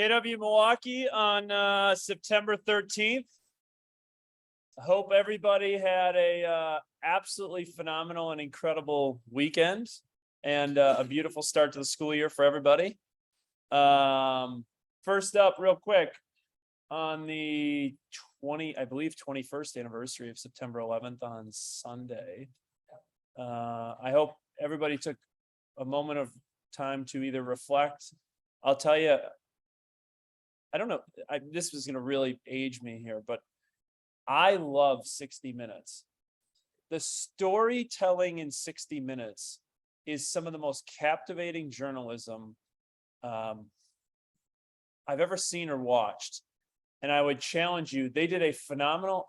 KW Milwaukee on September 13th. I hope everybody had a absolutely phenomenal and incredible weekend and a beautiful start to the school year for everybody. First up, real quick, on the 21st anniversary of September 11th on Sunday. I hope everybody took a moment of time to either reflect. I'll tell you, I don't know, this was going to really age me here, but I love 60 Minutes. The storytelling in 60 Minutes is some of the most captivating journalism I've ever seen or watched. And I would challenge you, they did a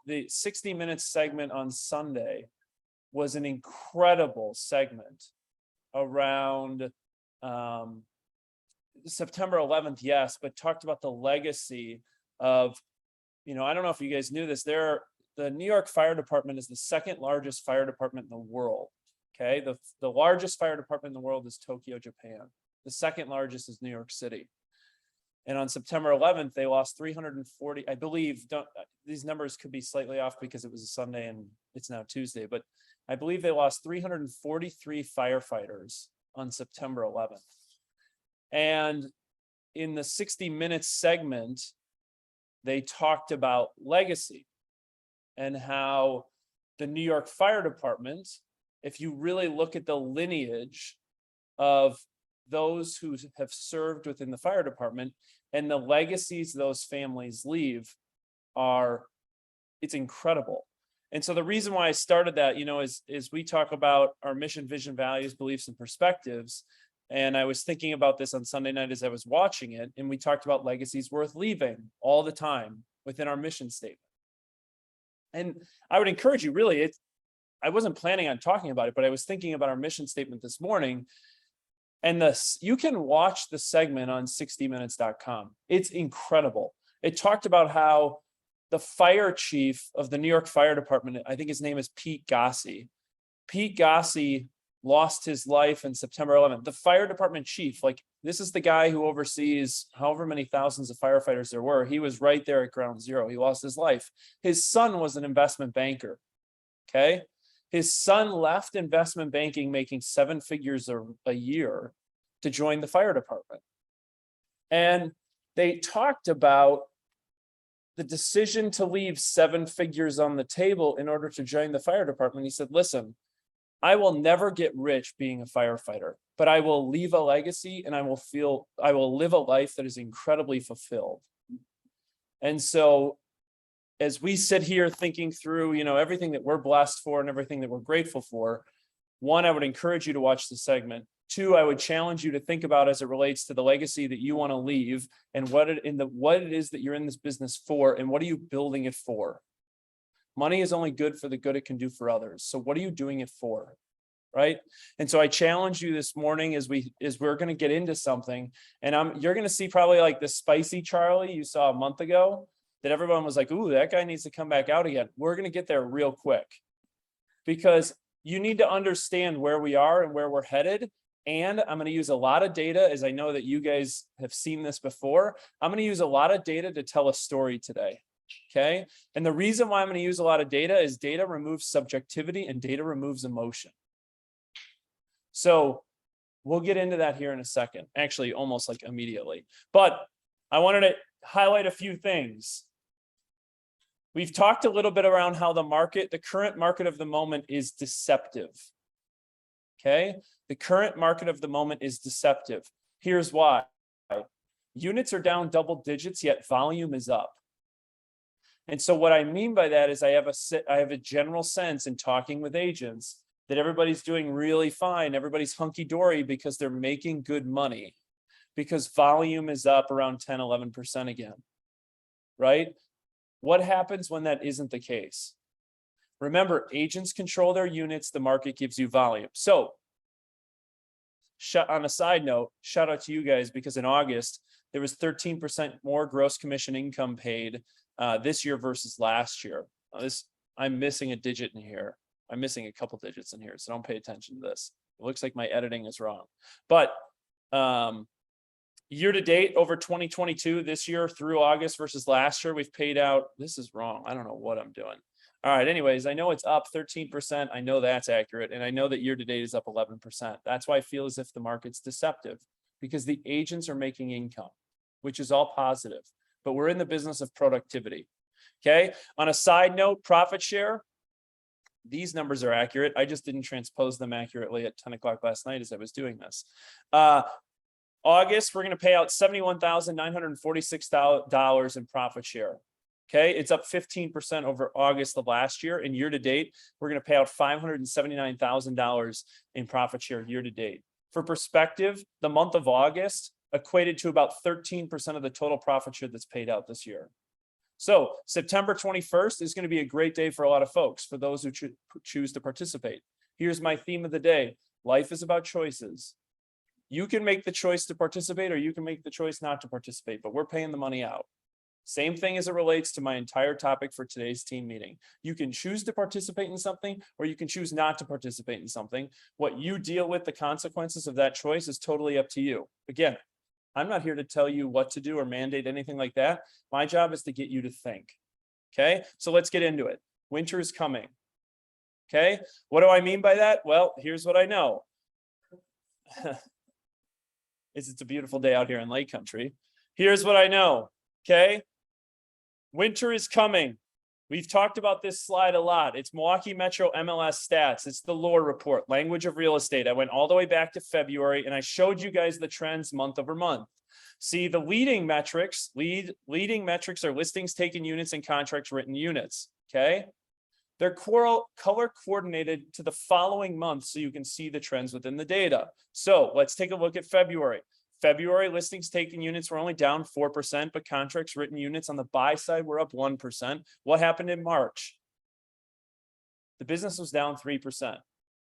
the 60 Minutes segment on Sunday was an incredible segment around September 11th, yes, but talked about the legacy of, I don't know if you guys knew this, the New York Fire Department is the second largest fire department in the world. Okay, the largest fire department in the world is Tokyo, Japan. The second largest is New York City. And on September 11th, they lost 340, I believe, these numbers could be slightly off because it was a Sunday and it's now Tuesday, but I believe they lost 343 firefighters on September 11th. And in the 60 Minutes segment, they talked about legacy and how the New York Fire Department, if you really look at the lineage of those who have served within the fire department and the legacies those families leave it's incredible. And so the reason why I started that, is we talk about our mission, vision, values, beliefs, and perspectives. And I was thinking about this on Sunday night as I was watching it, and we talked about legacies worth leaving all the time within our mission statement. And I would encourage you, really, I wasn't planning on talking about it, but I was thinking about our mission statement this morning. And you can watch the segment on 60minutes.com. It's incredible. It talked about how the fire chief of the New York Fire Department, I think his name is Pete Gossi. Pete Gossi lost his life in September 11th. The fire department chief, this is the guy who oversees however many thousands of firefighters there were. He was right there at ground zero. He lost his life. His son was an investment banker. Okay. His son left investment banking, making 7 figures a year to join the fire department. And they talked about the decision to leave 7 figures on the table in order to join the fire department. He said, listen, I will never get rich being a firefighter, but I will leave a legacy and I will live a life that is incredibly fulfilled. And so as we sit here thinking through, everything that we're blessed for and everything that we're grateful for, 1, I would encourage you to watch the segment. 2, I would challenge you to think about as it relates to the legacy that you want to leave and what it is that you're in this business for and what are you building it for? Money is only good for the good it can do for others. So what are you doing it for? Right. And so I challenge you this morning as we're going to get into something, and you're going to see probably like the spicy Charlie you saw a month ago that everyone was like, ooh, that guy needs to come back out again. We're going to get there real quick because you need to understand where we are and where we're headed. And I'm going to use a lot of data, as I know that you guys have seen this before. I'm going to use a lot of data to tell a story today. Okay. And the reason why I'm going to use a lot of data is data removes subjectivity and data removes emotion. So we'll get into that here in a second, actually almost like immediately. But I wanted to highlight a few things. We've talked a little bit around how the current market of the moment is deceptive. Okay. The current market of the moment is deceptive. Here's why. Units are down double digits, yet volume is up. And so what I mean by that is I have a general sense in talking with agents that everybody's doing really fine. Everybody's hunky-dory because they're making good money because volume is up around 10, 11% again, right? What happens when that isn't the case? Remember, agents control their units. The market gives you volume. So on a side note, shout out to you guys because in August, there was 13% more gross commission income paid this year versus last year. I'm missing a digit in here. I'm missing a couple digits in here, so don't pay attention to this. It looks like my editing is wrong. But Year to date over 2022, this year through August versus last year, we've paid out, this is wrong. I don't know what I'm doing. All right, anyways, I know it's up 13%. I know that's accurate. And I know that year to date is up 11%. That's why I feel as if the market's deceptive, because the agents are making income, which is all positive, but we're in the business of productivity. Okay. On a side note, profit share, these numbers are accurate. I just didn't transpose them accurately at 10 o'clock last night as I was doing this. August, we're going to pay out $71,946 in profit share. Okay, it's up 15% over August of last year, and year to date, we're going to pay out $579,000 in profit share year to date. For perspective, the month of August equated to about 13% of the total profit share that's paid out this year. So September 21st is going to be a great day for a lot of folks, for those who choose to participate. Here's my theme of the day. Life is about choices. You can make the choice to participate, or you can make the choice not to participate, but we're paying the money out. Same thing as it relates to my entire topic for today's team meeting. You can choose to participate in something, or you can choose not to participate in something. What you deal with, the consequences of that choice, is totally up to you. Again, I'm not here to tell you what to do or mandate anything like that. My job is to get you to think. Okay, so let's get into it. Winter is coming. Okay, what do I mean by that? Well, here's what I know. It's a beautiful day out here in Lake Country. Here's what I know. Okay, winter is coming. We've talked about this slide a lot. It's Milwaukee Metro MLS stats. It's the LORE report, language of real estate. I went all the way back to February and I showed you guys the trends month over month. See, the leading metrics are listings taken units and contracts written units. Okay, they're color coordinated to the following month so you can see the trends within the data. So let's take a look at February. February listings taken units were only down 4%, but contracts written units on the buy side were up 1%. What happened in March? The business was down 3%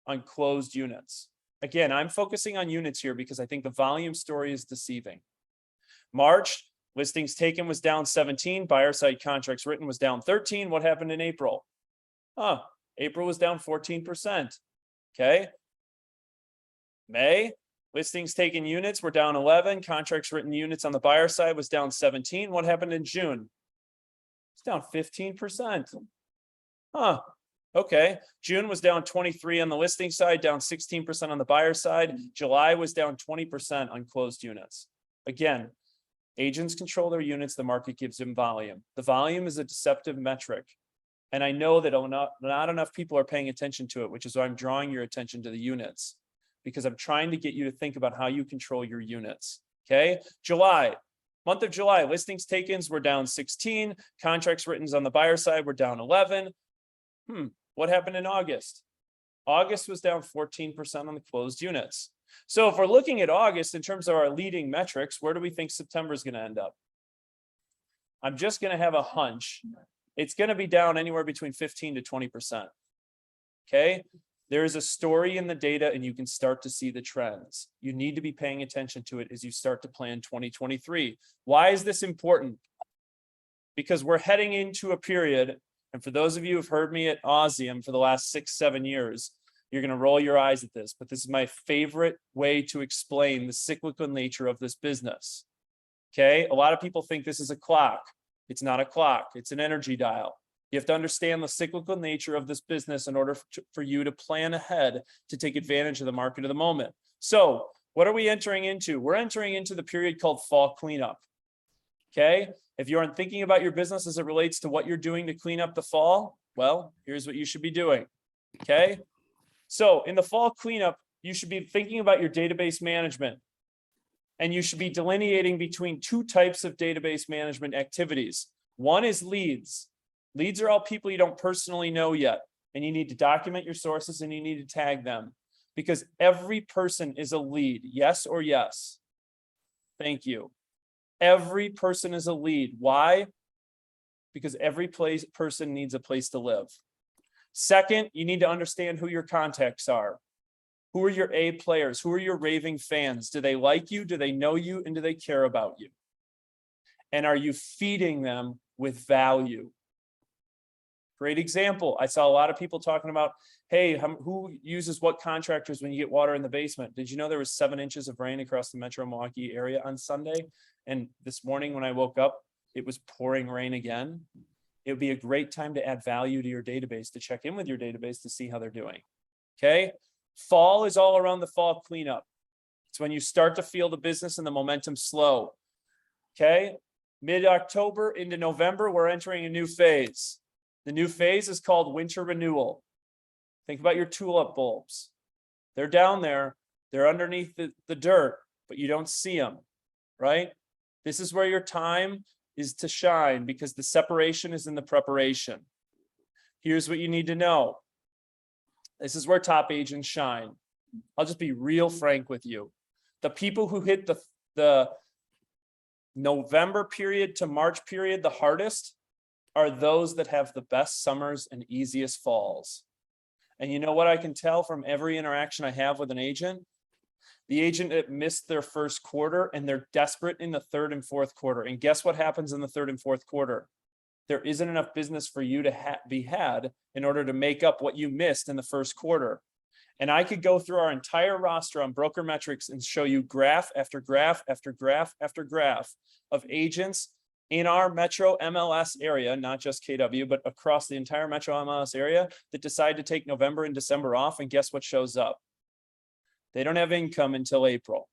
on closed units. Again, I'm focusing on units here because I think the volume story is deceiving. March, listings taken was down 17, buyer side contracts written was down 13. What happened in April? April was down 14%. Okay. May, listings taken units were down 11. Contracts written units on the buyer side was down 17. What happened in June? It's down 15%. Okay. June was down 23 on the listing side, down 16% on the buyer side. July was down 20% on closed units. Again, agents control their units. The market gives them volume. The volume is a deceptive metric. And I know that not enough people are paying attention to it, which is why I'm drawing your attention to the units, because I'm trying to get you to think about how you control your units. Okay. July, month of July, listings takens were down 16. Contracts written on the buyer side were down 11. What happened in August? August was down 14% on the closed units. So if we're looking at August in terms of our leading metrics, where do we think September is going to end up? I'm just going to have a hunch. It's going to be down anywhere between 15 to 20%. Okay. There is a story in the data and you can start to see the trends. You need to be paying attention to it as you start to plan 2023. Why is this important? Because we're heading into a period, and for those of you who've heard me at Ausium for the last 6-7 years, you're going to roll your eyes at this, but this is my favorite way to explain the cyclical nature of this business. Okay. A lot of people think this is a clock. It's not a clock. It's an energy dial. You have to understand the cyclical nature of this business in order for you to plan ahead to take advantage of the market of the moment. So what are we entering into? We're entering into the period called fall cleanup. Okay. If you aren't thinking about your business as it relates to what you're doing to clean up the fall, well, here's what you should be doing. Okay. So in the fall cleanup, you should be thinking about your database management. And you should be delineating between two types of database management activities. One is leads. Leads are all people you don't personally know yet. And you need to document your sources and you need to tag them. Because every person is a lead. Yes or yes? Thank you. Every person is a lead. Why? Because every person needs a place to live. Second, you need to understand who your contacts are. Who are your A players? Who are your raving fans? Do they like you? Do they know you? And do they care about you? And are you feeding them with value? Great example. I saw a lot of people talking about, hey, who uses what contractors when you get water in the basement? Did you know there was 7 inches of rain across the Metro Milwaukee area on Sunday? And this morning when I woke up, it was pouring rain again. It would be a great time to add value to your database, to check in with your database to see how they're doing. Okay. Fall is all around the fall cleanup. It's when you start to feel the business and the momentum slow. Okay. Mid-October into November, we're entering a new phase. The new phase is called winter renewal. Think about your tulip bulbs. They're down there. They're underneath the dirt, but you don't see them, right? This is where your time is to shine because the separation is in the preparation. Here's what you need to know. This is where top agents shine. I'll just be real frank with you. The people who hit the November period to March period the hardest are those that have the best summers and easiest falls. And you know what I can tell from every interaction I have with an agent? The agent that missed their first quarter and they're desperate in the third and fourth quarter. And guess what happens in the third and fourth quarter? There isn't enough business for you to be had in order to make up what you missed in the first quarter. And I could go through our entire roster on Broker Metrics and show you graph after graph after graph after graph of agents in our Metro MLS area, not just KW, but across the entire Metro MLS area that decide to take November and December off. And guess what shows up? They don't have income until April.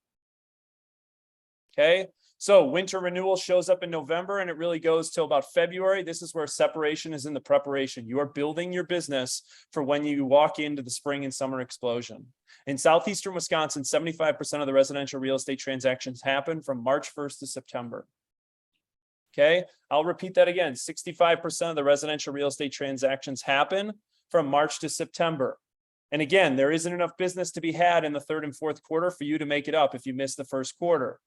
Okay. So winter renewal shows up in November and it really goes till about February. This is where separation is in the preparation. You are building your business for when you walk into the spring and summer explosion. In Southeastern Wisconsin, 75% of the residential real estate transactions happen from March 1st to September. Okay, I'll repeat that again. 65% of the residential real estate transactions happen from March to September. And again, there isn't enough business to be had in the third and fourth quarter for you to make it up if you miss the first quarter.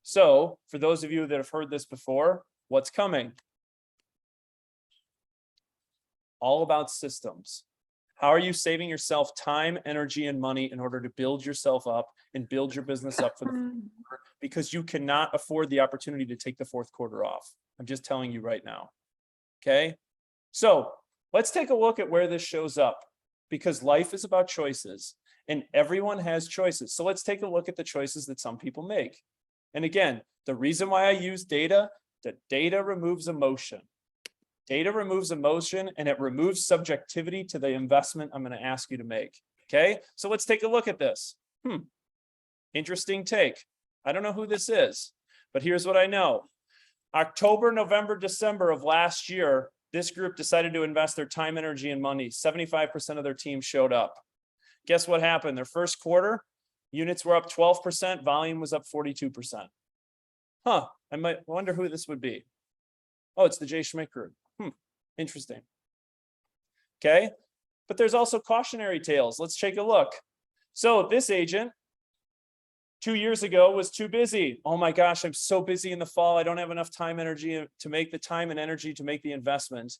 So for those of you that have heard this before, what's coming? All about systems. How are you saving yourself time, energy, and money in order to build yourself up and build your business up for the future? Because you cannot afford the opportunity to take the fourth quarter off. I'm just telling you right now. Okay. So let's take a look at where this shows up because life is about choices and everyone has choices. So let's take a look at the choices that some people make. And again, the reason why I use data, that data removes emotion. Data removes emotion and it removes subjectivity to the investment I'm going to ask you to make. Okay, so let's take a look at this. Interesting take. I don't know who this is, but here's what I know. October, November, December of last year, this group decided to invest their time, energy, and money. 75% of their team showed up. Guess what happened? Their first quarter, units were up 12%, volume was up 42%. I might wonder who this would be. Oh, it's the Jay Schmidt group. Interesting. Okay, but there's also cautionary tales. Let's take a look. So this agent 2 years ago was too busy. Oh my gosh, I'm so busy in the fall. I don't have enough time, energy to make the time and energy to make the investment.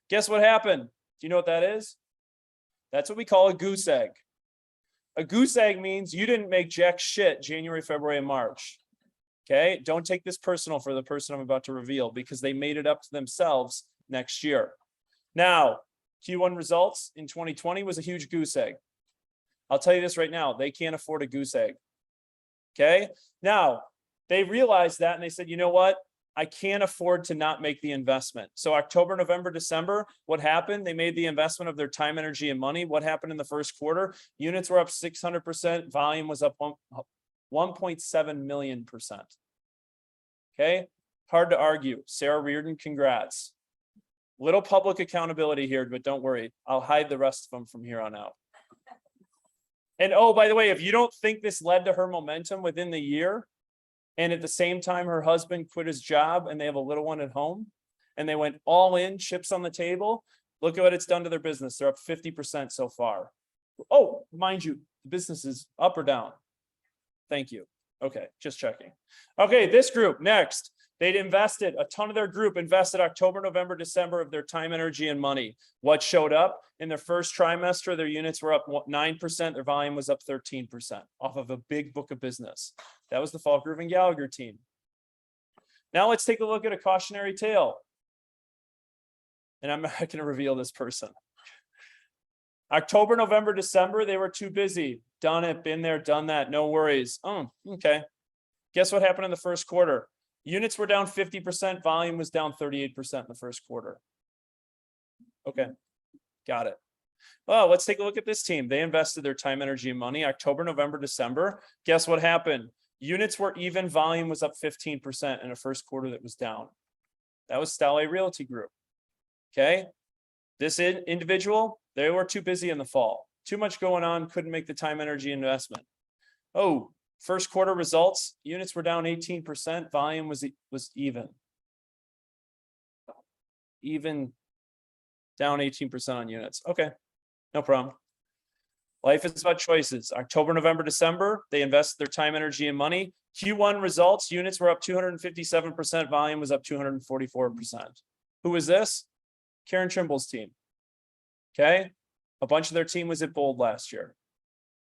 Guess what happened? Do you know what that is? That's what we call a goose egg. A goose egg means you didn't make jack shit January, February, and March. Okay, don't take this personal for the person I'm about to reveal because they made it up to themselves next year. Now, Q1 results in 2020 was a huge goose egg. I'll tell you this right now, they can't afford a goose egg. Okay, now they realized that and they said, you know what? I can't afford to not make the investment. So October, November, December, what happened? They made the investment of their time, energy, and money. What happened in the first quarter? Units were up 600%. Volume was up 1.7 million %. Okay, hard to argue. Sarah Reardon, congrats. Little public accountability here, but don't worry. I'll hide the rest of them from here on out. And oh, by the way, if you don't think this led to her momentum within the year, and at the same time, her husband quit his job and they have a little one at home and they went all in, chips on the table. Look at what it's done to their business. They're up 50% so far. Oh, mind you, the business is up or down. Thank you. Okay, just checking. Okay, this group next. They'd invested, a ton of their group invested October, November, December of their time, energy, and money. What showed up? In their first trimester, their units were up 9%, their volume was up 13% off of a big book of business. That was the Falkgrove and Gallagher team. Now let's take a look at a cautionary tale. and I'm not going to reveal this person. October, November, December, they were too busy. Done it, been there, done that, no worries. Oh, okay. Guess what happened in the first quarter? Units were down 50%, volume was down 38% in the first quarter. Okay, got it. Well, let's take a look at this team. They invested their time, energy, and money. October, November, December. Guess what happened? Units were even, volume was up 15% in a first quarter that was down. That was Stale Realty Group. Okay. This individual, they were too busy in the fall. Too much going on, couldn't make the time, energy investment. Oh, first quarter results, units were down 18%, volume was even. Even down 18% on units. Okay, no problem. Life is about choices. October, November, December, they invested their time, energy, and money. Q1 results, units were up 257%, volume was up 244%. Who was this? Karen Trimble's team. Okay, a bunch of their team was at Bold last year.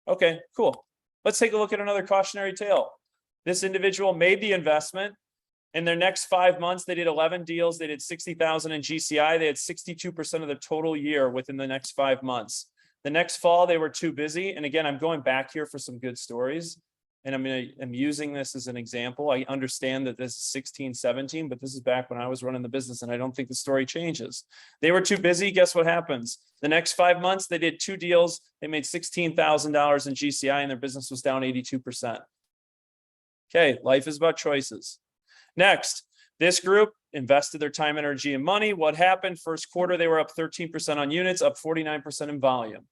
Okay, cool. Let's take a look at another cautionary tale. This individual made the investment. In their next 5 months, they did 11 deals. They did 60,000 in GCI. They had 62% of the total year within the next 5 months. The next fall, they were too busy. And again, I'm going back here for some good stories. And I'm using this as an example. I understand that this is 16, 17, but this is back when I was running the business, and I don't think the story changes. They were too busy. Guess what happens? The next 5 months, they did 2 deals. They made $16,000 in GCI, and their business was down 82%. Okay, life is about choices. Next, this group invested their time, energy, and money. What happened? First quarter, they were up 13% on units, up 49% in volume.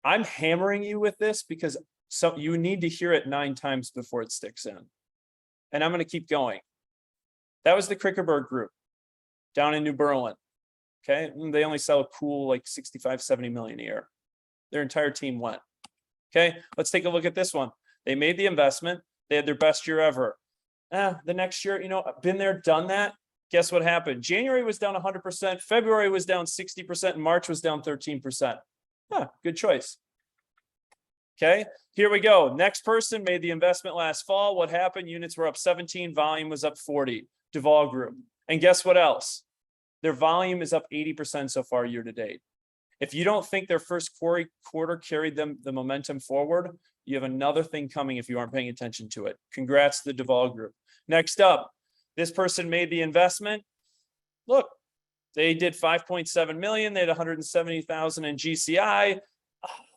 I'm hammering you with this because you need to hear it 9 times before it sticks in. And I'm going to keep going. That was the Krickerberg group down in New Berlin. Okay, and they only sell a cool like 65, 70 million a year. Their entire team went. Okay, let's take a look at this one. They made the investment. They had their best year ever. The next year, been there, done that. Guess what happened? January was down 100%. February was down 60%. And March was down 13%. Good choice. Okay, here we go. Next person made the investment last fall. What happened? Units were up 17. Volume was up 40. Duval Group. And guess what else? Their volume is up 80% so far year to date. If you don't think their first quarter carried them the momentum forward, you have another thing coming if you aren't paying attention to it. Congrats to the Duval Group. Next up, this person made the investment. Look, they did 5.7 million. They had 170,000 in GCI.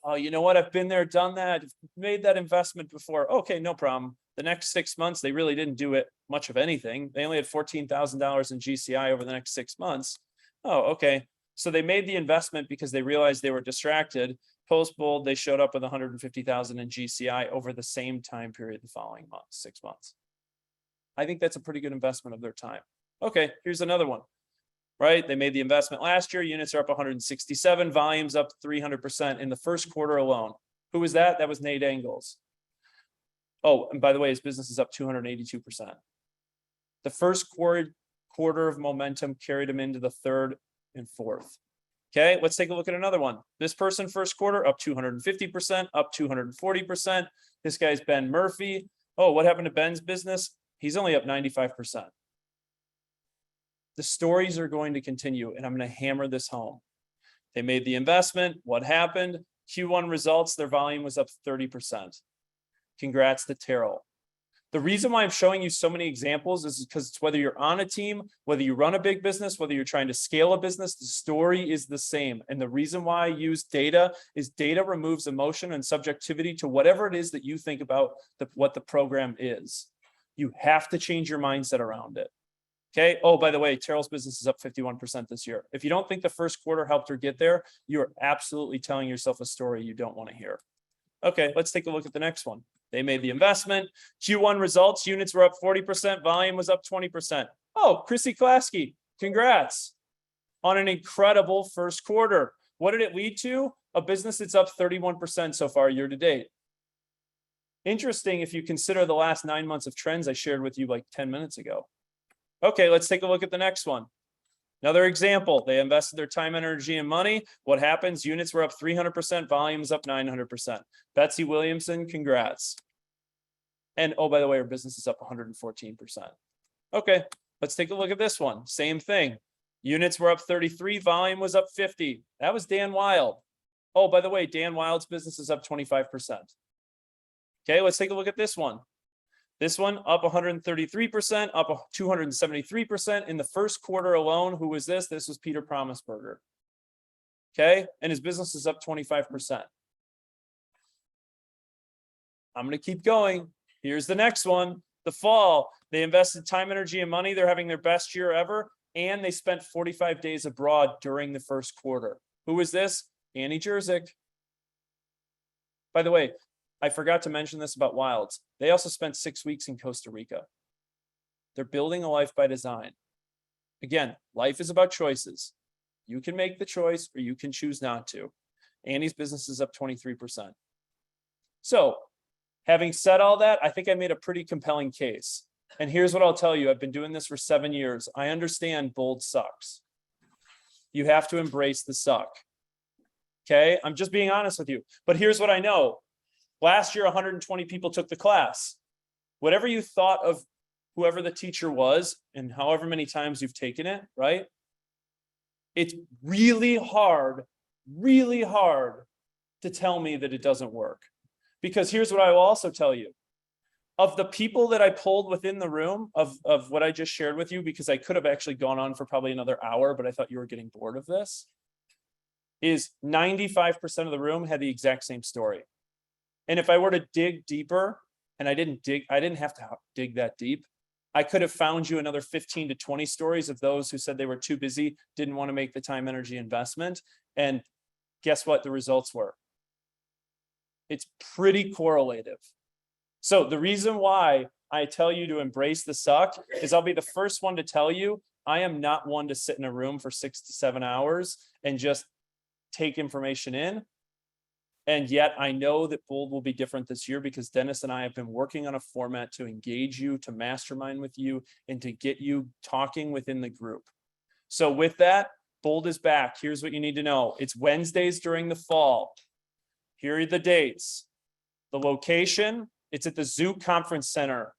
Oh, you know what? I've been there, done that, made that investment before. Okay, no problem. The next 6 months, they really didn't do it much of anything. They only had $14,000 in GCI over the next 6 months. Oh, okay. So they made the investment because they realized they were distracted. Post Bold, they showed up with 150,000 in GCI over the same time period the following month, 6 months. I think that's a pretty good investment of their time. Okay, here's another one. Right? They made the investment last year. Units are up 167, volumes up 300% in the first quarter alone. Who was that? That was Nate Engels. Oh, and by the way, his business is up 282%. The first quarter of momentum carried him into the third and fourth. Okay, let's take a look at another one. This person first quarter up 250%, up 240%. This guy's Ben Murphy. Oh, what happened to Ben's business? He's only up 95%. The stories are going to continue, and I'm going to hammer this home. They made the investment. What happened? Q1 results, their volume was up 30%. Congrats to Terrell. The reason why I'm showing you so many examples is because it's whether you're on a team, whether you run a big business, whether you're trying to scale a business, the story is the same. And the reason why I use data is data removes emotion and subjectivity to whatever it is that you think about what the program is. You have to change your mindset around it. Okay. Oh, by the way, Terrell's business is up 51% this year. If you don't think the first quarter helped her get there, you're absolutely telling yourself a story you don't want to hear. Okay, let's take a look at the next one. They made the investment. Q1 results, units were up 40%, volume was up 20%. Oh, Chrissy Klasky, congrats on an incredible first quarter. What did it lead to? A business that's up 31% so far year to date. Interesting if you consider the last 9 months of trends I shared with you like 10 minutes ago. Okay, let's take a look at the next one. Another example, they invested their time, energy, and money. What happens? Units were up 300%, volumes up 900%. Betsy Williamson, congrats. And oh, by the way, her business is up 114%. Okay, let's take a look at this one. Same thing. Units were up 33, volume was up 50. That was Dan Wild. Oh, by the way, Dan Wild's business is up 25%. Okay, let's take a look at this one. This one up 133%, up 273% in the first quarter alone. Who was this? This was Peter Promisberger. Okay, and his business is up 25%. I'm going to keep going. Here's the next one. The fall, they invested time, energy, and money. They're having their best year ever, and they spent 45 days abroad during the first quarter. Who is this? Annie Jerzik. By the way, I forgot to mention this about Wilds. They also spent 6 weeks in Costa Rica. They're building a life by design. Again, life is about choices. You can make the choice or you can choose not to. Annie's business is up 23%. So, having said all that, I think I made a pretty compelling case. And here's what I'll tell you. I've been doing this for 7 years. I understand bold sucks. You have to embrace the suck. Okay, I'm just being honest with you. But here's what I know. Last year, 120 people took the class. Whatever you thought of whoever the teacher was and however many times you've taken it, right? It's really hard to tell me that it doesn't work. Because here's what I will also tell you. Of the people that I pulled within the room of what I just shared with you, because I could have actually gone on for probably another hour, but I thought you were getting bored of this, is 95% of the room had the exact same story. And if I were to dig deeper, and I didn't have to dig that deep, I could have found you another 15 to 20 stories of those who said they were too busy, didn't want to make the time, energy investment. And guess what the results were? It's pretty correlative. So the reason why I tell you to embrace the suck is I'll be the first one to tell you, I am not one to sit in a room for 6 to 7 hours and just take information in. And yet I know that Bold will be different this year because Dennis and I have been working on a format to engage you, to mastermind with you, and to get you talking within the group. So with that, Bold is back. Here's what you need to know. It's Wednesdays during the fall. Here are the dates. The location, it's at the Zouk Conference Center.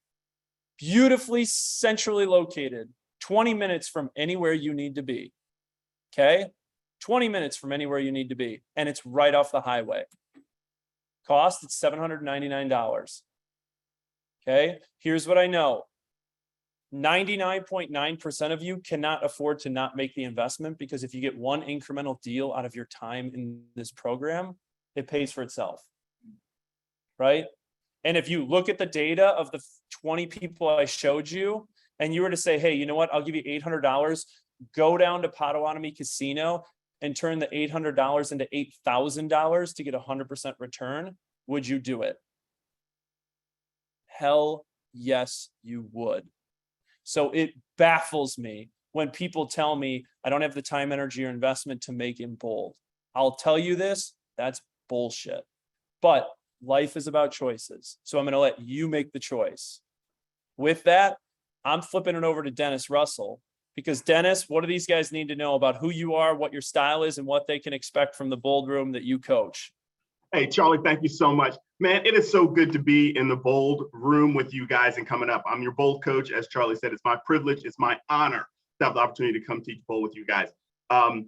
Beautifully centrally located, 20 minutes from anywhere you need to be. Okay? 20 minutes from anywhere you need to be. And it's right off the highway. Cost, it's $799. Okay? Here's what I know. 99.9% of you cannot afford to not make the investment because if you get one incremental deal out of your time in this program, it pays for itself. Right? And if you look at the data of the 20 people I showed you, and you were to say, hey, you know what? I'll give you $800, go down to Potawatomi Casino and turn the $800 into $8,000 to get 100% return, would you do it? Hell yes, you would. So it baffles me when people tell me I don't have the time, energy, or investment to make in Bold. I'll tell you this, that's bullshit. But life is about choices. So I'm going to let you make the choice. With that, I'm flipping it over to Dennis Russell. Because Dennis, what do these guys need to know about who you are, what your style is, and what they can expect from the Bold Room that you coach? Hey, Charlie, thank you so much. Man, it is so good to be in the Bold Room with you guys and coming up. I'm your Bold coach. As Charlie said, it's my privilege, it's my honor to have the opportunity to come teach Bold with you guys. A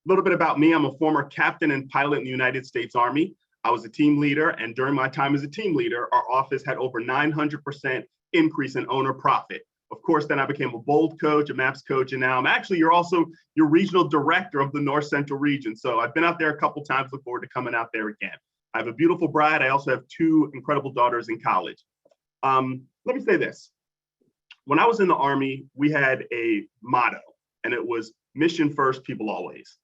little bit about me. I'm a former captain and pilot in the United States Army. I was a team leader, and during my time as a team leader, our office had over 900% increase in owner profit. Of course, then I became a Bold coach, a MAPS coach, and now I'm actually, you're also your regional director of the North Central region. So I've been out there a couple times, look forward to coming out there again. I have a beautiful bride. I also have 2 incredible daughters in college. Let me say this. When I was in the Army, we had a motto, and it was mission first, people always.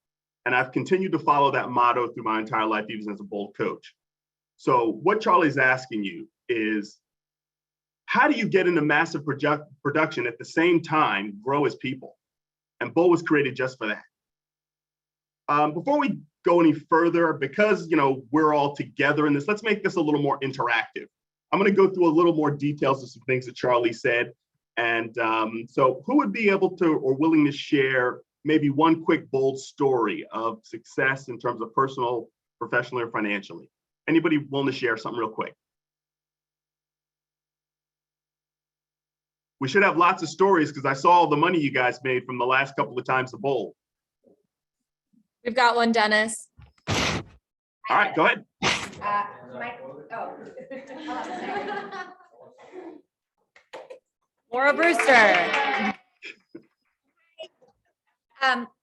And I've continued to follow that motto through my entire life, even as a Bold coach. So what Charlie's asking you is, how do you get into massive production at the same time grow as people? And Bold was created just for that. Before we go any further, because we're all together in this, let's make this a little more interactive. I'm going to go through a little more details of some things that Charlie said. And so who would be able to or willing to share maybe one quick Bold story of success in terms of personal, professionally, or financially? Anybody willing to share something real quick? We should have lots of stories because I saw all the money you guys made from the last couple of times to bowl. We've got one, Dennis. All right, go ahead. Laura Brewster.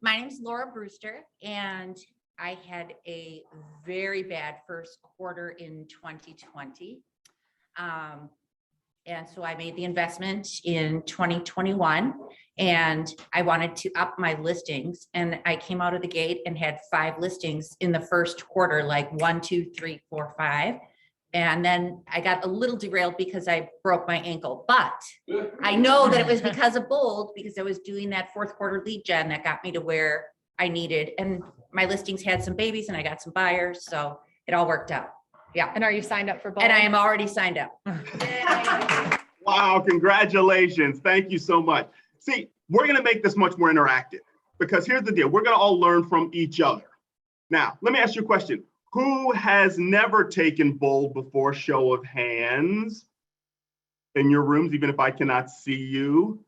My name is Laura Brewster, and I had a very bad first quarter in 2020. And so I made the investment in 2021, and I wanted to up my listings. And I came out of the gate and had 5 listings in the first quarter, like 1, 2, 3, 4, 5. And then I got a little derailed because I broke my ankle, but I know that it was because of Bold, because I was doing that fourth quarter lead gen that got me to where I needed. And my listings had some babies and I got some buyers. So it all worked out. Yeah. And are you signed up for both? And I am already signed up. Wow, congratulations. Thank you so much. See, we're going to make this much more interactive because here's the deal. We're going to all learn from each other. Now, let me ask you a question. Who has never taken Bold before? Show of hands in your rooms, even if I cannot see you.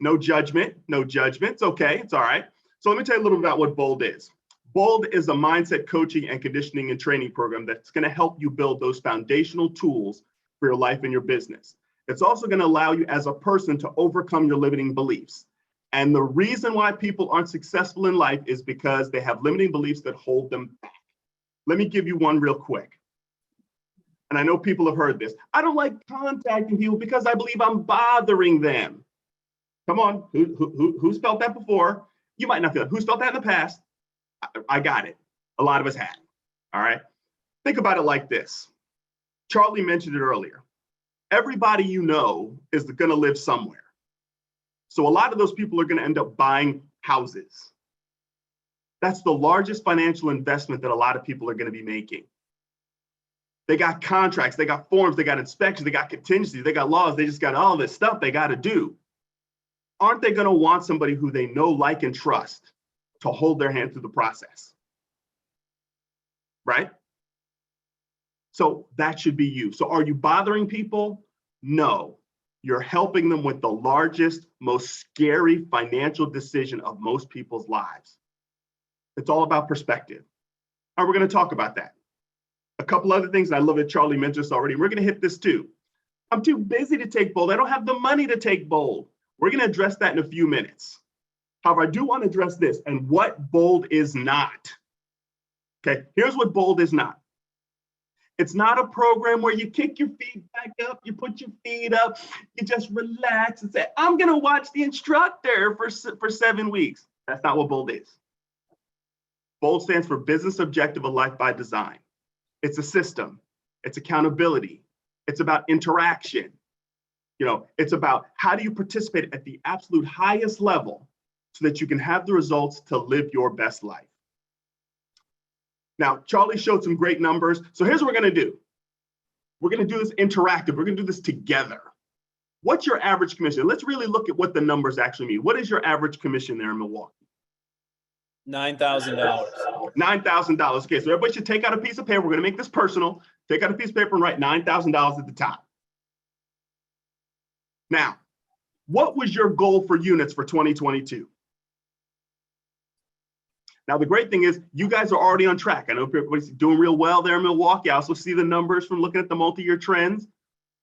No judgment, no judgment. It's okay, it's all right. So let me tell you a little bit about what Bold is. Bold is a mindset coaching and conditioning and training program that's going to help you build those foundational tools for your life and your business. It's also going to allow you as a person to overcome your limiting beliefs. And the reason why people aren't successful in life is because they have limiting beliefs that hold them back. Let me give you one real quick. And I know people have heard this. I don't like contacting people because I believe I'm bothering them. Come on, who's felt that before? You might not feel it. Who's felt that in the past? I got it. A lot of us had. All right. Think about it like this. Charlie mentioned it earlier. Everybody you know is going to live somewhere. So a lot of those people are going to end up buying houses. That's the largest financial investment that a lot of people are going to be making. They got contracts, they got forms, they got inspections, they got contingencies, they got laws, they just got all this stuff they got to do. Aren't they going to want somebody who they know, like, and trust to hold their hand through the process? Right? So that should be you. So are you bothering people? No. You're helping them with the largest, most scary financial decision of most people's lives. It's all about perspective. All right, we're going to talk about that. A couple other things, and I love that Charlie mentioned this already. We're going to hit this too. I'm too busy to take Bold. I don't have the money to take Bold. We're going to address that in a few minutes. However, I do want to address this and what Bold is not. Okay, here's what Bold is not. It's not a program where you kick your feet back up, you put your feet up, you just relax and say, I'm going to watch the instructor for 7 weeks. That's not what Bold is. Bold stands for Business Objective of Life by Design. It's a system. It's accountability. It's about interaction. You know, it's about how do you participate at the absolute highest level so that you can have the results to live your best life. Now, Charlie showed some great numbers. So here's what we're going to do. We're going to do this interactive. We're going to do this together. What's your average commission? Let's really look at what the numbers actually mean. What is your average commission there in Milwaukee? $9,000. $9,000. Okay, so everybody should take out a piece of paper. We're going to make this personal. Take out a piece of paper and write $9,000 at the top. Now, what was your goal for units for 2022? Now, the great thing is you guys are already on track. I know everybody's doing real well there in Milwaukee. I also see the numbers from looking at the multi-year trends.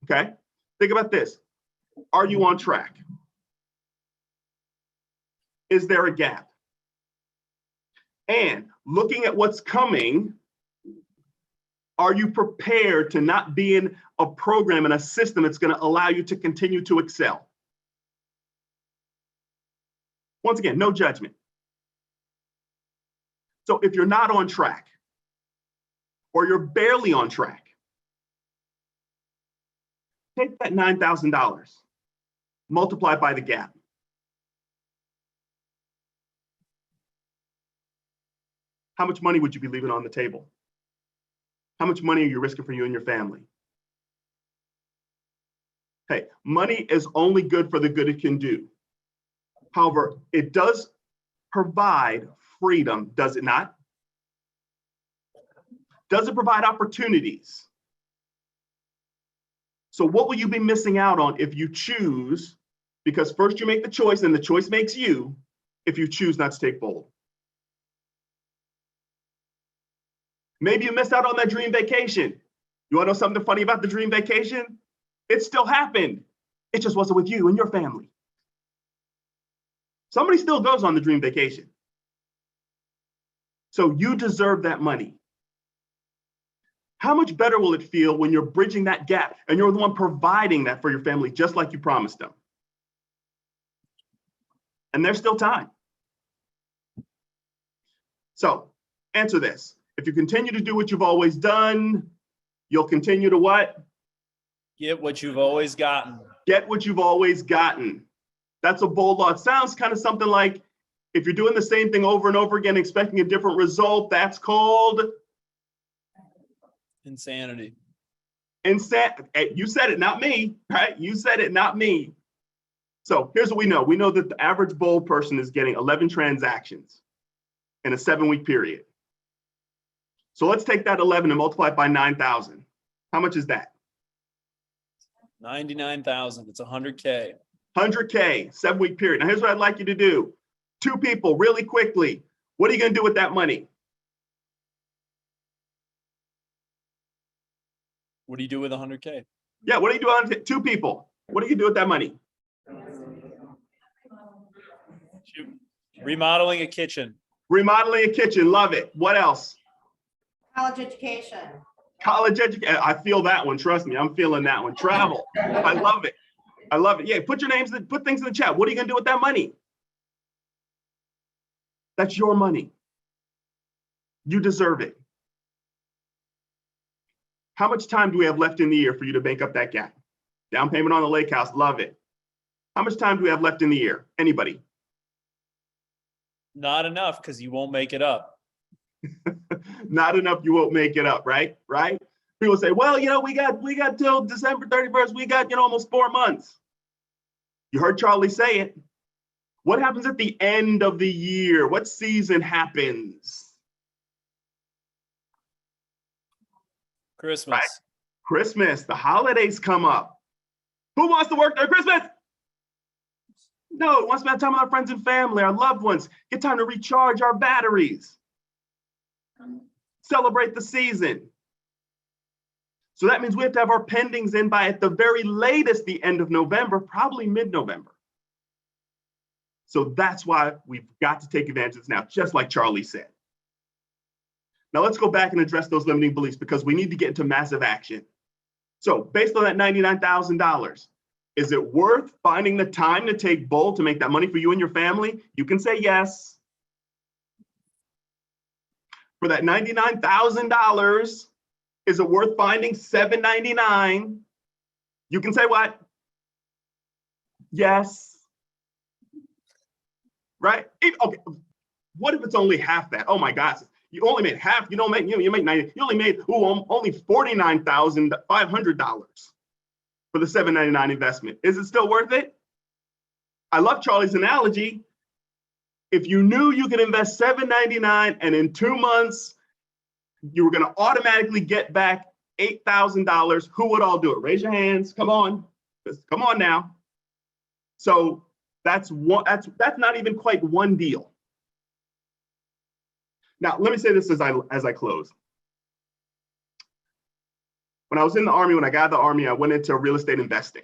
Okay, think about this. Are you on track? Is there a gap? And looking at what's coming, are you prepared to not be in a program and a system that's going to allow you to continue to excel? Once again, no judgment. So if you're not on track or you're barely on track, take that $9,000, multiply it by the gap. How much money would you be leaving on the table? How much money are you risking for you and your family? Hey, money is only good for the good it can do. However, it does provide freedom, does it not? Does it provide opportunities? So what will you be missing out on if you choose, because first you make the choice and the choice makes you, if you choose not to take bold? Maybe you missed out on that dream vacation. You want to know something funny about the dream vacation? It still happened. It just wasn't with you and your family. Somebody still goes on the dream vacation. So you deserve that money. How much better will it feel when you're bridging that gap and you're the one providing that for your family, just like you promised them? And there's still time. So answer this. If you continue to do what you've always done, you'll continue to what? Get what you've always gotten. Get what you've always gotten. That's a bold law. It sounds kind of something like if you're doing the same thing over and over again, expecting a different result, that's called Insanity. You said it, not me, right? You said it, not me. So here's what we know. We know that the average bold person is getting 11 transactions in a 7-week period. So let's take that 11 and multiply it by 9,000. How much is that? 99,000. It's 100K. 100K, 7-week period. Now here's what I'd like you to do. 2 people really quickly. What are you going to do with that money? What do you do with 100K? Yeah, what are you doing? 2 people. What are you going to do with that money? Remodeling a kitchen. Remodeling a kitchen. Love it. What else? College education. College education. I feel that one. Trust me, I'm feeling that one. Travel. I love it. I love it. Yeah, put things in the chat. What are you going to do with that money? That's your money. You deserve it. How much time do we have left in the year for you to make up that gap? Down payment on the lake house. Love it. How much time do we have left in the year? Anybody? Not enough, because you won't make it up. Not enough, you won't make it up, right? Right? People say, well, we got till December 31st. We got, almost 4 months. You heard Charlie say it. What happens at the end of the year? What season happens? Christmas. Right. Christmas, the holidays come up. Who wants to work during Christmas? No, we want to spend time with our friends and family, our loved ones, get time to recharge our batteries. Celebrate the season. So that means we have to have our pendings in by at the very latest the end of November, probably mid-November. So that's why we've got to take advantage of this now, just like Charlie said. Now let's go back and address those limiting beliefs because we need to get into massive action. So based on that $99,000, is it worth finding the time to take bold to make that money for you and your family? You can say yes. For that $99,000, is it worth finding $799? You can say what? Yes. Right? Okay. What if it's only half that? Oh my gosh. You only made half. You make 90. You only made only $49,500 for the $799 investment. Is it still worth it? I love Charlie's analogy. If you knew you could invest $799 and in 2 months you were going to automatically get back $8,000, who would all do it? Raise your hands. Come on. Come on now. So that's not even quite one deal. Now, let me say this as I close. When I was in the Army, when I got out of the Army, I went into real estate investing.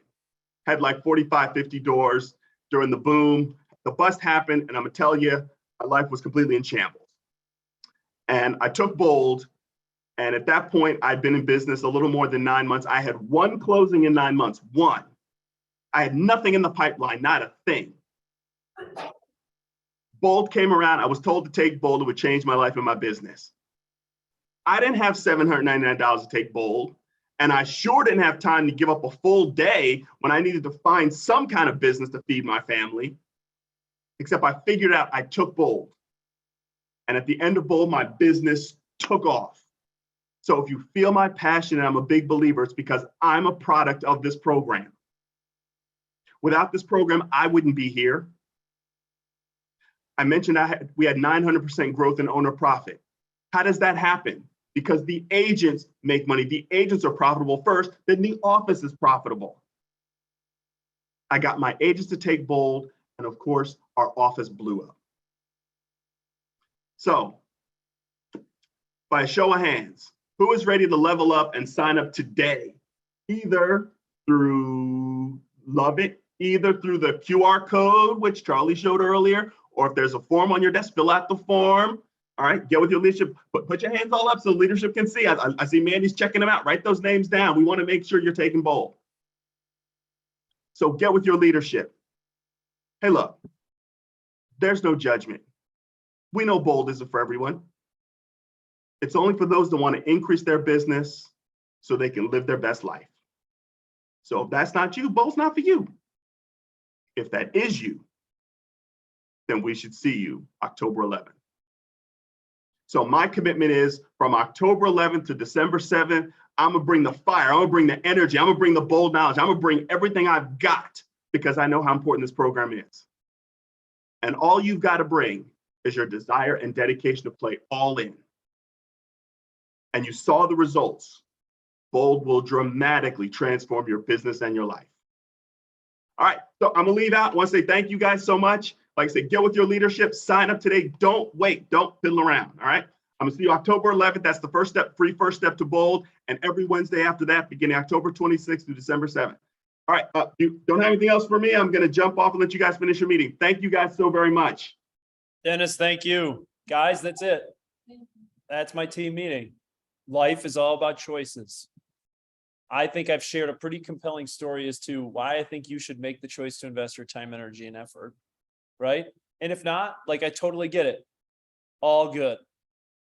Had like 45, 50 doors during the boom. The bust happened, and I'm gonna tell you, my life was completely in shambles. And I took bold, and at that point, I'd been in business a little more than 9 months. I had 1 closing in 9 months, 1. I had nothing in the pipeline, not a thing. Bold came around. I was told to take bold. It would change my life and my business. I didn't have $799 to take bold, and I sure didn't have time to give up a full day when I needed to find some kind of business to feed my family. Except I figured out I took bold. And at the end of bold, my business took off. So if you feel my passion, and I'm a big believer, it's because I'm a product of this program. Without this program, I wouldn't be here. I mentioned we had 900% growth in owner profit. How does that happen? because the agents make money. The agents are profitable first, then the office is profitable. I got my agents to take bold, and of course, our office blew up. So, by a show of hands, who is ready to level up and sign up today? Either through Loveit, either through the QR code, which Charlie showed earlier, or if there's a form on your desk, fill out the form. All right, get with your leadership, put your hands all up so leadership can see. I see Mandy's checking them out. Write those names down. We want to make sure you're taking bold. So get with your leadership. Hey, look, there's no judgment. We know bold isn't for everyone. It's only for those that want to increase their business so they can live their best life. So if that's not you, bold's not for you. If that is you, then we should see you October 11th. So my commitment is from October 11th to December 7th, I'm gonna bring the fire, I'm gonna bring the energy, I'm gonna bring the bold knowledge, I'm gonna bring everything I've got because I know how important this program is. And all you've got to bring is your desire and dedication to play all in. And you saw the results. Bold will dramatically transform your business and your life. All right, so I'm gonna leave out. I want to say thank you guys so much. Like I said, get with your leadership, sign up today. Don't wait, don't fiddle around. All right. I'm gonna see you October 11th. That's the first step, free first step to bold. And every Wednesday after that, beginning October 26th through December 7th. All right, you don't have anything else for me. I'm gonna jump off and let you guys finish your meeting. Thank you guys so very much. Dennis, thank you. Guys, that's it. That's my team meeting. Life is all about choices. I think I've shared a pretty compelling story as to why I think you should make the choice to invest your time, energy, and effort. Right? And if not, like, I totally get it. All good.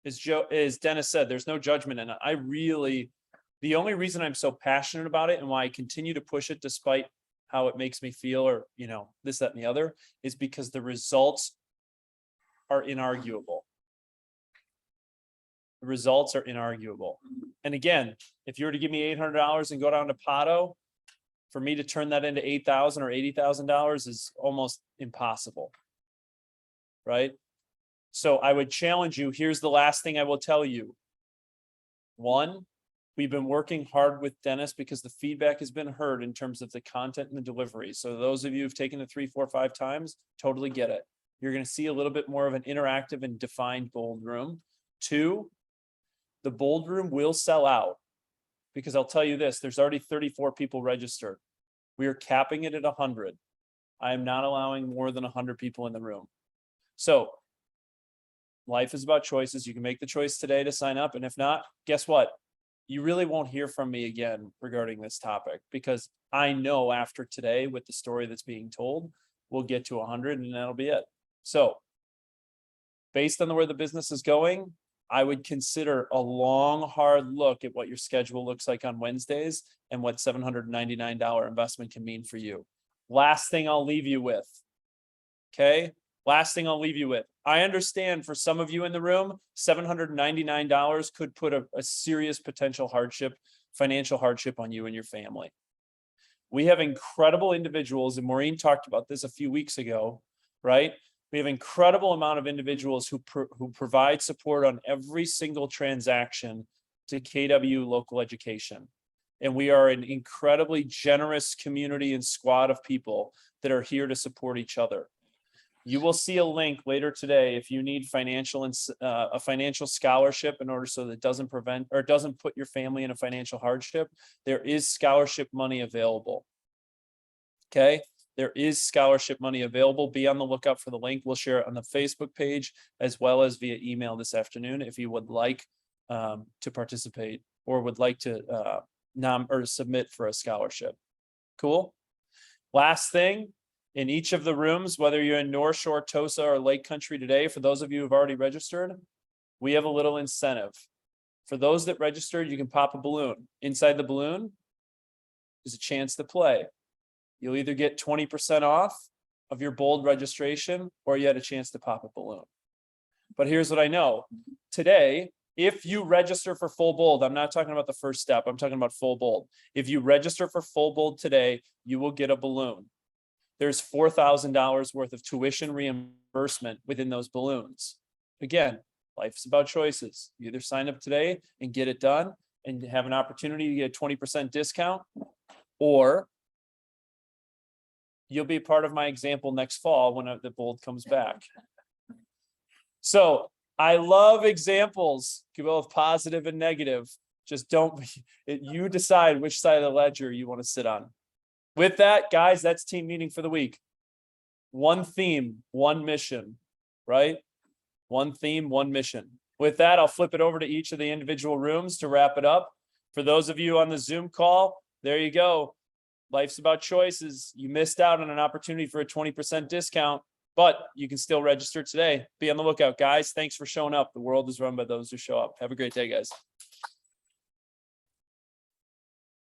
As Dennis said, there's no judgment in it. The only reason I'm so passionate about it and why I continue to push it despite how it makes me feel or, this, that, and the other is because the results are inarguable. The results are inarguable. And again, if you were to give me $800 and go down to Pato, for me to turn that into $8,000 or $80,000 is almost impossible. Right? So I would challenge you. Here's the last thing I will tell you. One, we've been working hard with Dennis because the feedback has been heard in terms of the content and the delivery. So those of you who've taken it 3, 4, 5 times, totally get it. You're going to see a little bit more of an interactive and defined bold room. 2, the bold room will sell out. Because I'll tell you this, there's already 34 people registered. We are capping it at 100. I am not allowing more than 100 people in the room. So life is about choices. You can make the choice today to sign up. And if not, guess what? You really won't hear from me again regarding this topic because I know after today with the story that's being told, we'll get to 100 and that'll be it. So based on where the business is going, I would consider a long, hard look at what your schedule looks like on Wednesdays and what $799 investment can mean for you. Last thing I'll leave you with. Okay. Last thing I'll leave you with. I understand for some of you in the room, $799 could put a serious potential hardship, financial hardship on you and your family. We have incredible individuals, and Maureen talked about this a few weeks ago, right? We have incredible amount of individuals who provide support on every single transaction to KW Local Education. And we are an incredibly generous community and squad of people that are here to support each other. You will see a link later today if you need a financial scholarship in order so that it doesn't prevent or doesn't put your family in a financial hardship. There is scholarship money available. Okay. There is scholarship money available. Be on the lookout for the link. We'll share it on the Facebook page as well as via email this afternoon if you would like to participate or would like to submit for a scholarship. Cool. Last thing, in each of the rooms, whether you're in North Shore, Tosa, or Lake Country today, for those of you who've already registered, we have a little incentive. For those that registered, you can pop a balloon. Inside the balloon is a chance to play. You'll either get 20% off of your bold registration or you had a chance to pop a balloon. But here's what I know. Today, if you register for full bold, I'm not talking about the first step, I'm talking about full bold. If you register for full bold today, you will get a balloon. There's $4,000 worth of tuition reimbursement within those balloons. Again, Life's about choices. You either sign up today and get it done and have an opportunity to get a 20% discount, or you'll be part of my example next fall when the Bold comes back. So I love examples, both positive and negative. Just don't, you decide which side of the ledger you want to sit on. With that, guys, that's team meeting for the week. One theme, one mission, right? One theme, one mission. With that, I'll flip it over to each of the individual rooms to wrap it up. For those of you on the Zoom call, there you go. Life's about choices. You missed out on an opportunity for a 20% discount, but you can still register today. Be on the lookout, guys. Thanks for showing up. The world is run by those who show up. Have a great day, guys.